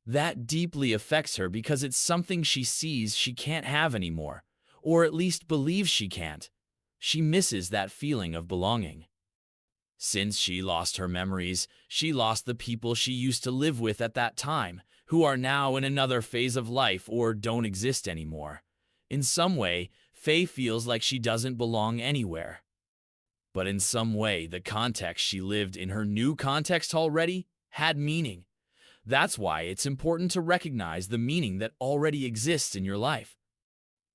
That deeply affects her because it's something she sees she can't have anymore, or at least believes she can't. She misses that feeling of belonging. Since she lost her memories, she lost the people she used to live with at that time, who are now in another phase of life or don't exist anymore. In some way, Faye feels like she doesn't belong anywhere. But in some way, the context she lived in, her new context already, had meaning. That's why it's important to recognize the meaning that already exists in your life.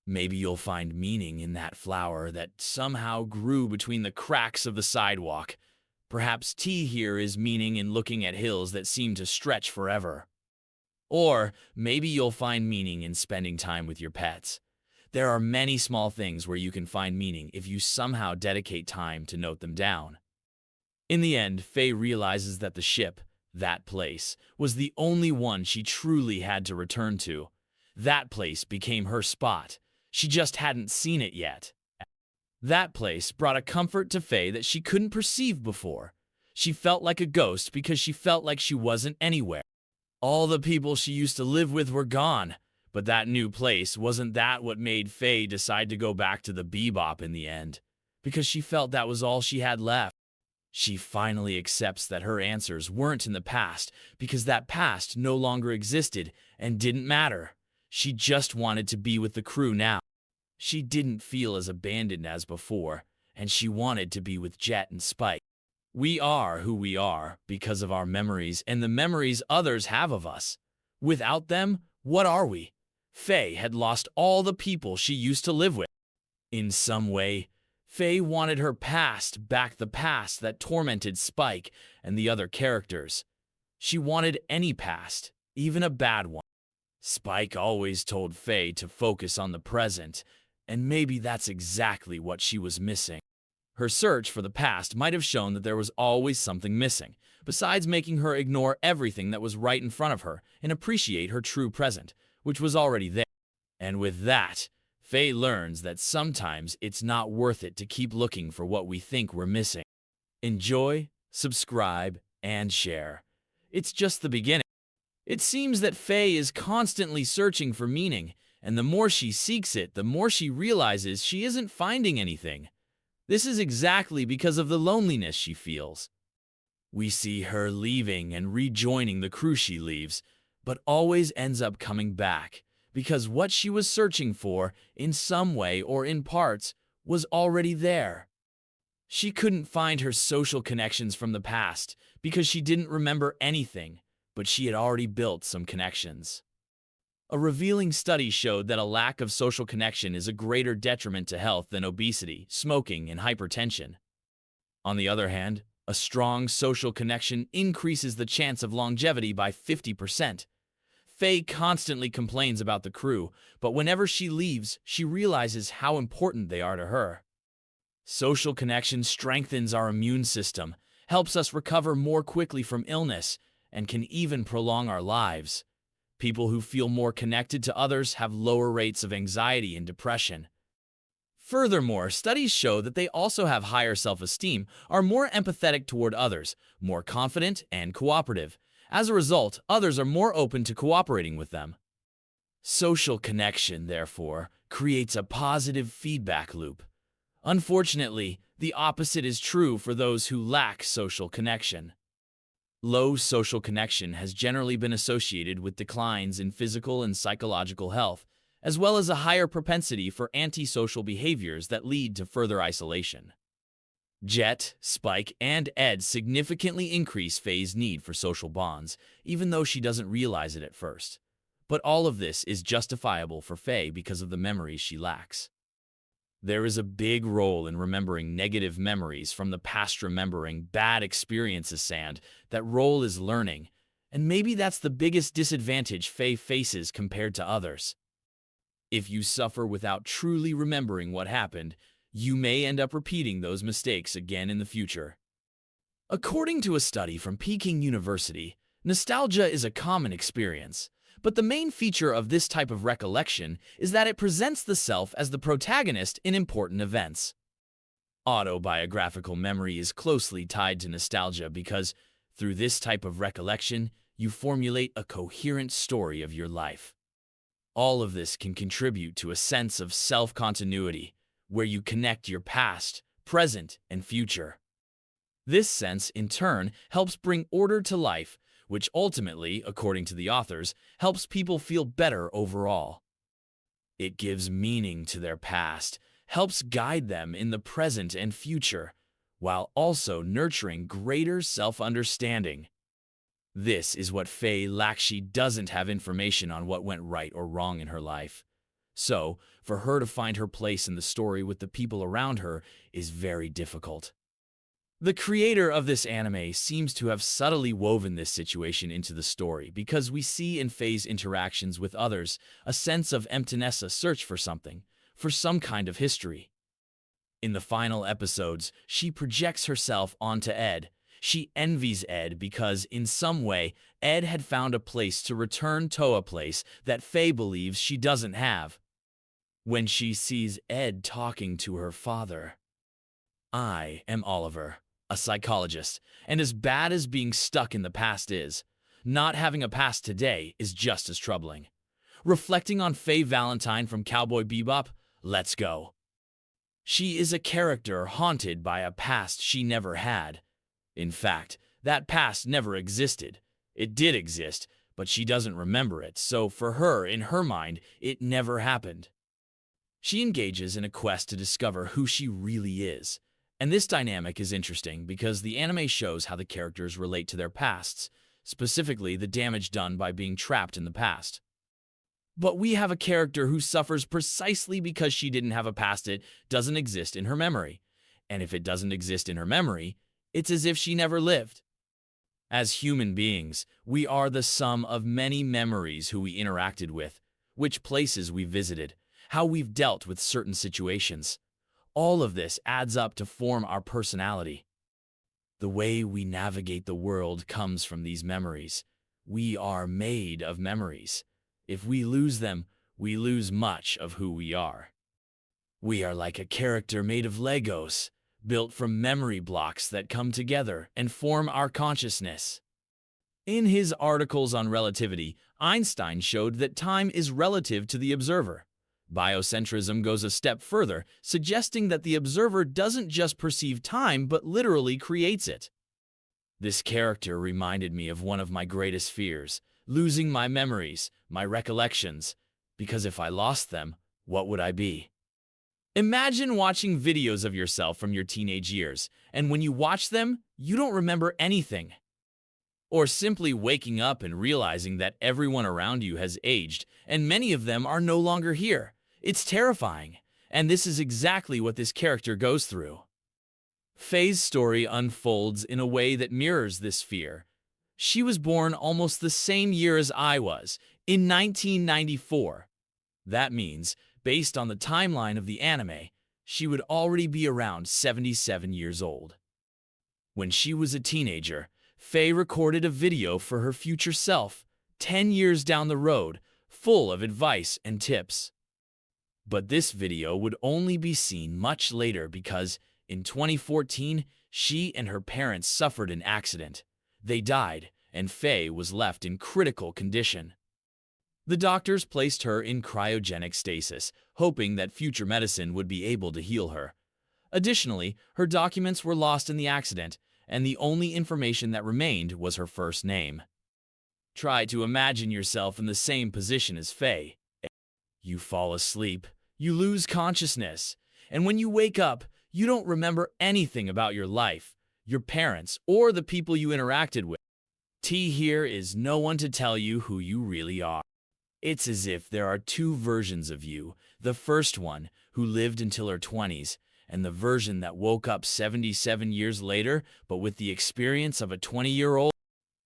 Maybe you'll find meaning in that flower that somehow grew between the cracks of the sidewalk. Perhaps tea here is meaning in looking at hills that seem to stretch forever. Or maybe you'll find meaning in spending time with your pets. There are many small things where you can find meaning if you somehow dedicate time to note them down. In the end, Faye realizes that the ship, that place, was the only one she truly had to return to. That place became her spot. She just hadn't seen it yet. That place brought a comfort to Faye that she couldn't perceive before. She felt like a ghost because she felt like she wasn't anywhere. All the people she used to live with were gone, but that new place wasn't that what made Faye decide to go back to the Bebop in the end, because she felt that was all she had left. She finally accepts that her answers weren't in the past because that past no longer existed and didn't matter. She just wanted to be with the crew now. She didn't feel as abandoned as before, and she wanted to be with Jet and Spike. We are who we are because of our memories and the memories others have of us. Without them, what are we? Faye had lost all the people she used to live with. In some way, Faye wanted her past back, the past that tormented Spike and the other characters. She wanted any past, even a bad one. Spike always told Faye to focus on the present, and maybe that's exactly what she was missing. Her search for the past might have shown that there was always something missing, besides making her ignore everything that was right in front of her and appreciate her true present, which was already there. And with that, Faye learns that sometimes it's not worth it to keep looking for what we think we're missing. Enjoy, subscribe, and share. It's just the beginning. It seems that Faye is constantly searching for meaning, and the more she seeks it, the more she realizes she isn't finding anything. This is exactly because of the loneliness she feels. We see her leaving and rejoining the crew she leaves, but always ends up coming back, because what she was searching for, in some way or in parts, was already there. She couldn't find her social connections from the past because she didn't remember anything, but she had already built some connections. A revealing study showed that a lack of social connection is a greater detriment to health than obesity, smoking, and hypertension. On the other hand, a strong social connection increases the chance of longevity by 50%. Faye constantly complains about the crew, but whenever she leaves, she realizes how important they are to her. Social connection strengthens our immune system, helps us recover more quickly from illness, and can even prolong our lives. People who feel more connected to others have lower rates of anxiety and depression. Furthermore, studies show that they also have higher self-esteem, are more empathetic toward others, more confident, and cooperative. As a result, others are more open to cooperating with them. Social connection, therefore, creates a positive feedback loop. Unfortunately, the opposite is true for those who lack social connection. Low social connection has generally been associated with declines in physical and psychological health, as well as a higher propensity for antisocial behaviors that lead to further isolation. Jet, Spike, and Ed significantly increase Faye's need for social bonds, even though she doesn't realize it at first. But all of this is justifiable for Faye because of the memories she lacks. There is a big role in remembering negative memories from the past, remembering bad experiences, and that role is learning, and maybe that's the biggest disadvantage Faye faces compared to others. If you suffer without truly remembering what happened, you may end up repeating those mistakes again in the future. According to a study from Peking University, nostalgia is a common experience. But the main feature of this type of recollection is that it presents the self as the protagonist in important events. Autobiographical memory is closely tied to nostalgia because, through this type of recollection, you formulate a coherent story of your life. All of this can contribute to a sense of self-continuity, where you connect your past, present, and future. This sense, in turn, helps bring order to life, which ultimately, according to the authors, helps people feel better overall. It gives meaning to their past, helps guide them in the present and future, while also nurturing greater self-understanding. This is what Faye lacks. She doesn't have information on what went right or wrong in her life. So, for her to find her place in the story with the people around her is very difficult. The creator of this anime seems to have subtly woven this situation into the story because we see in Faye's interactions with others a sense of emptiness, a search for something, for some kind of history. In the final episodes, she projects herself onto Ed. She envies Ed because, in some way, Ed had found a place to return to, a place that Faye believes she doesn't have. When she sees Ed talking to her father, "I am Oliver, a psychologist, and as bad as being stuck in the past is, not having a past today is just as troubling." Reflecting on Faye Valentine from Cowboy Bebop, let's go. She is a character haunted by a past she never had. In fact, that past never existed. It did exist, but she doesn't remember it, so for her, in her mind, it never happened. She engages in a quest to discover who she really is. And this dynamic is interesting because the anime shows how the characters relate to their pasts, specifically the damage done by being trapped in the past. But we have a character who suffers precisely because she didn't have a past. It doesn't exist in her memory. And if it doesn't exist in her memory, it's as if she never lived. As human beings, we are the sum of many memories who we interacted with, which places we visited, how we've dealt with certain situations. All of this adds up to form our personality. The way we navigate the world comes from these memories. We are made of memories. If we lose them, we lose much of who we are. We are like a character made of Legos, built from memory blocks that come together and form our consciousness. In his articles on relativity, Einstein showed that time is relative to the observer. Biocentrism goes a step further, suggesting that the observer doesn't just perceive time but literally creates it. This character reminded me of one of my greatest fears, losing my memories, my recollections, because if I lost them, what would I be? Imagine watching videos of yourself from your teenage years, and when you watch them, you don't remember anything. Or simply waking up and realizing that everyone around you has aged, and many of them are no longer here. It's terrifying, and this is exactly what this character goes through. Faye's story unfolds in a way that mirrors this fear. She was born almost the same year as I was, in 1994. That means, based on the timeline of the anime, she would already be around 77 years old. When she was a teenager, Faye recorded a video for her future self, 10 years down the road, full of advice and tips. But this video would only be seen much later because, in 2014, she and her parents suffered an accident. They died, and Faye was left in critical condition. The doctors placed her in cryogenic stasis, hoping that future medicine would be able to heal her. Additionally, her documents were lost in the accident, and the only information that remained was her first name. Try to imagine yourself in the same position as Faye. You fall asleep, you lose consciousness, and when you wake up, you don't remember anything about your life, your parents, or the people you interacted with. T here is no one to tell you who you really are. It's as if there are two versions of you, the first one, who lived until her 20s, and the version that woke up 77 years later, but with the experience of a 20-year-old.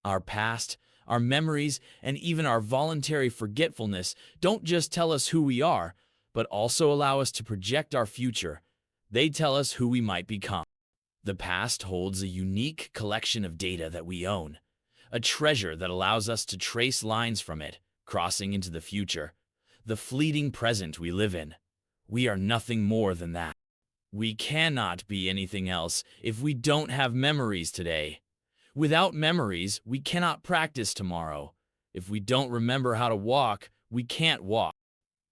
Our past, our memories, and even our voluntary forgetfulness don't just tell us who we are, but also allow us to project our future. They tell us who we might become. The past holds a unique collection of data that we own, a treasure that allows us to trace lines from it, crossing into the future, the fleeting present we live in. We are nothing more than that. We cannot be anything else if we don't have memories today. Without memories, we cannot practice tomorrow. If we don't remember how to walk, we can't walk.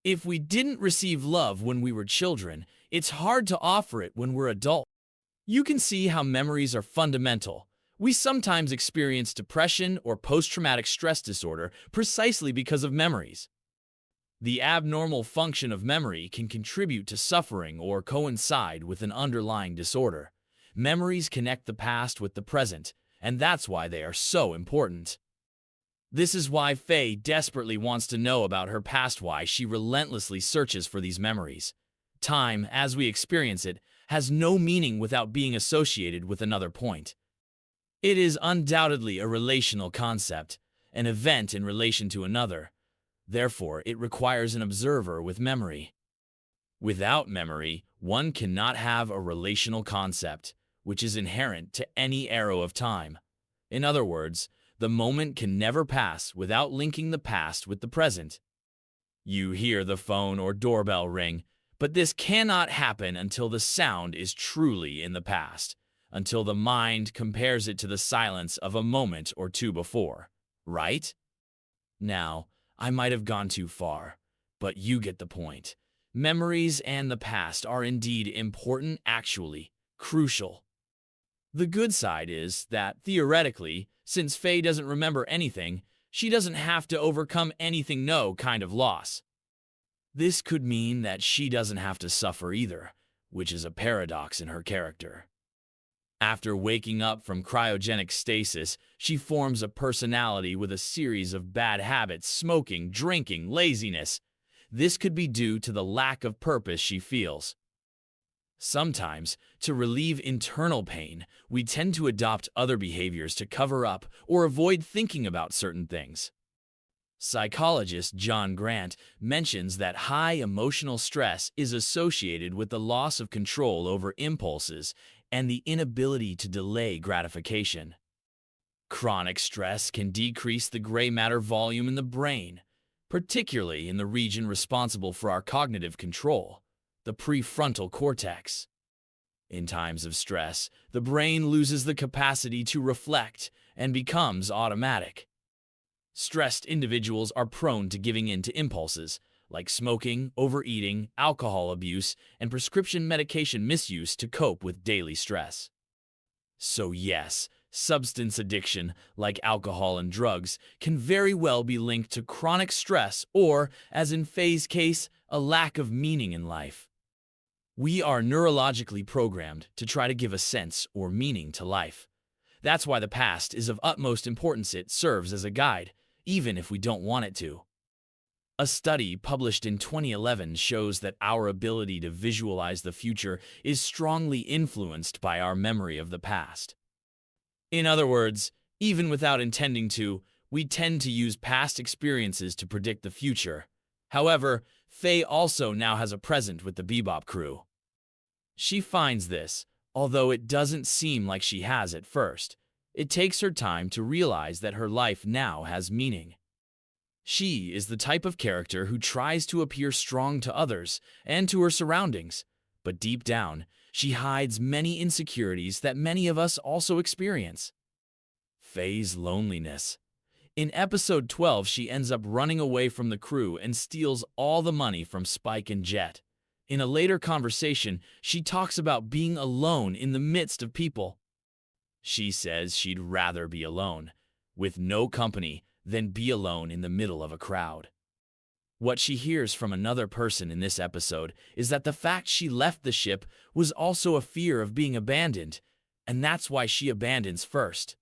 If we didn't receive love when we were children, it's hard to offer it when we're adults. You can see how memories are fundamental. We sometimes experience depression or post-traumatic stress disorder precisely because of memories. The abnormal function of memory can contribute to suffering or coincide with an underlying disorder. Memories connect the past with the present, and that's why they are so important. This is why Faye desperately wants to know about her past, why she relentlessly searches for these memories. Time, as we experience it, has no meaning without being associated with another point. It is undoubtedly a relational concept, an event in relation to another. Therefore, it requires an observer with memory. Without memory, one cannot have a relational concept, which is inherent to any arrow of time. In other words, the moment can never pass without linking the past with the present. You hear the phone or doorbell ring, but this cannot happen until the sound is truly in the past, until the mind compares it to the silence of a moment or two before, right? Now, I might have gone too far, but you get the point. Memories and the past are indeed important, actually crucial. The good side is that, theoretically, since Faye doesn't remember anything, she doesn't have to overcome anything, no kind of loss. This could mean that she doesn't have to suffer either, which is a paradox in her character. After waking up from cryogenic stasis, she forms a personality with a series of bad habits: smoking, drinking, laziness. This could be due to the lack of purpose she feels. Sometimes, to relieve internal pain, we tend to adopt other behaviors to cover up or avoid thinking about certain things. Psychologist John Grant mentions that high emotional stress is associated with the loss of control over impulses and the inability to delay gratification. Chronic stress can decrease the gray matter volume in the brain, particularly in the region responsible for our cognitive control, the prefrontal cortex. In times of stress, the brain loses the capacity to reflect and becomes automatic. Stressed individuals are prone to giving in to impulses like smoking, overeating, alcohol abuse, and prescription medication misuse to cope with daily stress. So yes, substance addiction, like alcohol and drugs, can very well be linked to chronic stress or, as in Faye's case, a lack of meaning in life. We are neurologically programmed to try to give a sense or meaning to life. That's why the past is of utmost importance. It serves as a guide, even if we don't want it to. A study published in 2011 shows that our ability to visualize the future is strongly influenced by our memory of the past. In other words, even without intending to, we tend to use past experiences to predict the future. However, Faye also now has a present with the Bebop crew. She finds this, although it doesn't seem like she has at first. It takes her time to realize that her life now has meaning. She is the type of character who tries to appear strong to others and to her surroundings, but deep down, she hides many insecurities that many of us also experience. Faye's loneliness. In episode 12, she ends up running away from the crew and steals all the money from Spike and Jet. In a later conversation, she talks about being alone in the midst of people. She says she'd rather be alone, with no company, than be alone in the middle of a crowd. What she hears from another person in this episode is that the fact she left the ship was also a fear of being abandoned, and that's why she abandons first.